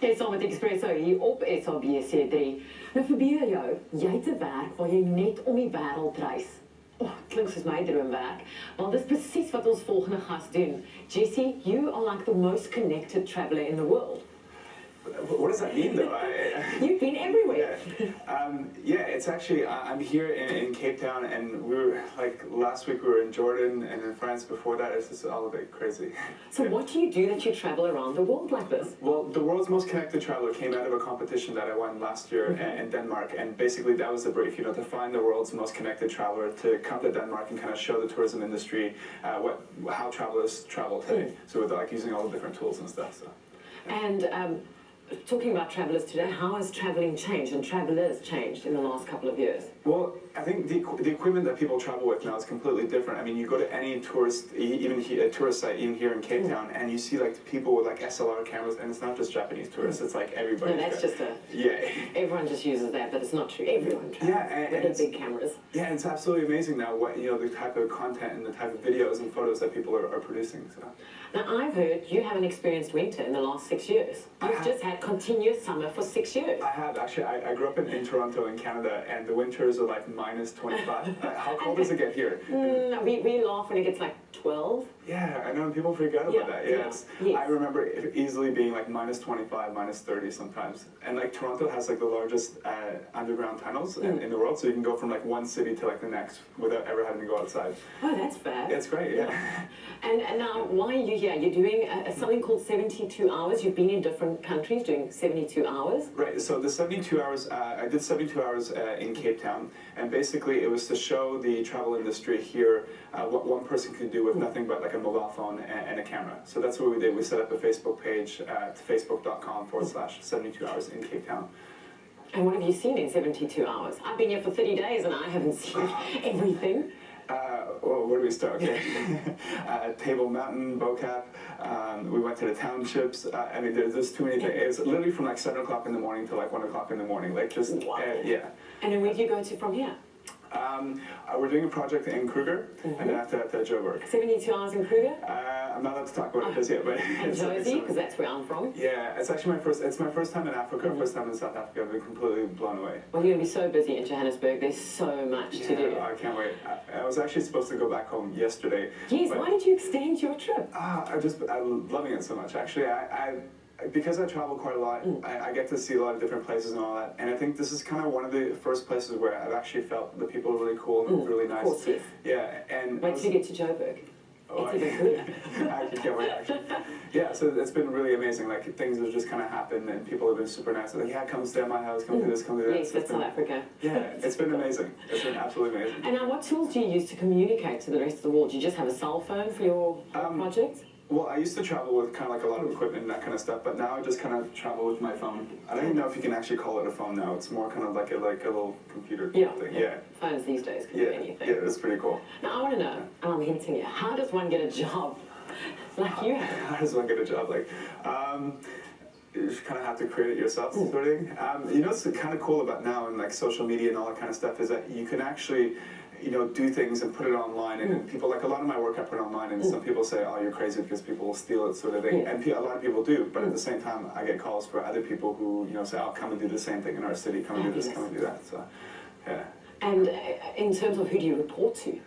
Jy saam met Espresso hier op SABC3. Nou verbeel jou, jy het 'n werk waar jy net om die wêreld reis. Oh, klink soos my droomwerk. Want dis presies wat ons volgende gas doen. Jesse, you are like the most connected traveler in the world. What does that mean, though? You've been everywhere. Yeah, it's actually, I'm here in Cape Town, and we were, like, last week we were in Jordan, and in France before that. It's just all a bit crazy. So what do you do that you travel around the world like this? Well, the world's most connected traveler came out of a competition that I won last year in Denmark, and basically that was the brief, to find the world's most connected traveler, to come to Denmark and kind of show the tourism industry how travelers travel today. So with, like, using all the different tools and stuff. So. And talking about travelers today, how has traveling changed and travelers changed in the last couple of years? Well, I think the equipment that people travel with now is completely different. I mean, you go to any tourist, even a tourist site, even here in Cape Town, and you see like people with like SLR cameras, and it's not just Japanese tourists; it's like everybody. No, that's just everyone just uses that, but it's not true. Everyone travels with big cameras. Yeah, it's absolutely amazing now what the type of content and the type of videos and photos that people are producing. So. Now, I've heard you haven't experienced winter in the last 6 years. You've just had continuous summer for 6 years. I have, actually. I grew up in Toronto, in Canada, and the winters are like minus 25. How cold does it get here? We laugh when it gets like 12. Yeah, I know, people freak out about that. Yeah, Yes. I remember it easily being like minus 25, minus 30 sometimes. And like Toronto has like the largest underground tunnels in the world, so you can go from like one city to like the next without ever having to go outside. Oh, that's bad. It's great, yeah. And now, why are you here? You're doing something called 72 hours. You've been in different countries doing 72 hours. Right, so the 72 hours, I did 72 hours in Cape Town, and basically it was to show the travel industry here what one person could do with nothing but like a mobile phone and a camera. So that's what we did. We set up a Facebook page at facebook.com/72 hours in Cape Town. And what have you seen in 72 hours? I've been here for 30 days and I haven't seen everything. Well, where do we start? Okay. Table Mountain, Bocap. We went to the townships. I mean, there's too many things. It's literally from like 7 o'clock in the morning to like 1 o'clock in the morning. Like just, yeah. And then where do you go to from here? We're doing a project in Kruger, and then after that to Joburg. 72 hours in Kruger? I'm not allowed to talk about it just yet, but... And Josie, because that's where I'm from. Yeah, it's actually my first time in Africa, first time in South Africa. I've been completely blown away. Well, you're going to be so busy in Johannesburg. There's so much to do. I can't wait. I was actually supposed to go back home yesterday. Yes, why did you extend your trip? I'm loving it so much, actually. Because I travel quite a lot, I get to see a lot of different places and all that, and I think this is kind of one of the first places where I've actually felt the people are really cool and really nice. Of course, yes. Yeah, and... Wait till you get to Joburg. It's even cooler. I can't wait, actually. Yeah, so it's been really amazing. Like, things have just kind of happened, and people have been super nice. They're like, yeah, come stay at my house, come do this, come do that. Yes, that's South Africa. Yeah, it's been amazing. It's been absolutely amazing. And now, what tools do you use to communicate to the rest of the world? Do you just have a cell phone for your projects? Well, I used to travel with kind of like a lot of equipment and that kind of stuff, but now I just kind of travel with my phone. I don't even know if you can actually call it a phone now. It's more kind of like a little computer thing. Yeah. Phones these days can do anything. Yeah, it's pretty cool. Now, I want to know, and I'm hinting you, how does one get a job like you have? How does one get a job? Like, you just kind of have to create it yourself, sort of thing. What's kind of cool about now and like social media and all that kind of stuff is that you can actually do things and put it online, and people, like a lot of my work I put online, and some people say, oh, you're crazy because people will steal it, sort of thing, and a lot of people do, but at the same time, I get calls for other people who, say, oh, come and do the same thing in our city, come and do this, come and do that, so, yeah. And in terms of who do you report to?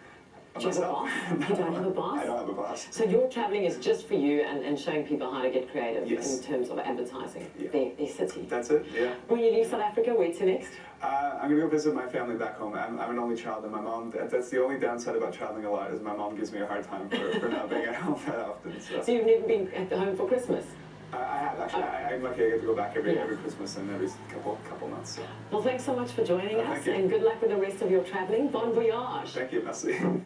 Do you have a Myself? boss? You don't have a boss? I don't have a boss. So your traveling is just for you and showing people how to get creative Yes. in terms of advertising their city. That's it, yeah. When you leave South Africa, where to next? I'm going to go visit my family back home. I'm an only child, and my mom, that's the only downside about traveling a lot, is my mom gives me a hard time for not being at home that often. So you've never been at home for Christmas? I have, actually. I'm lucky I get to go back every Christmas and every couple months. So. Well, thanks so much for joining us, Thank you. and good luck with the rest of your traveling. Bon voyage! Thank you, merci.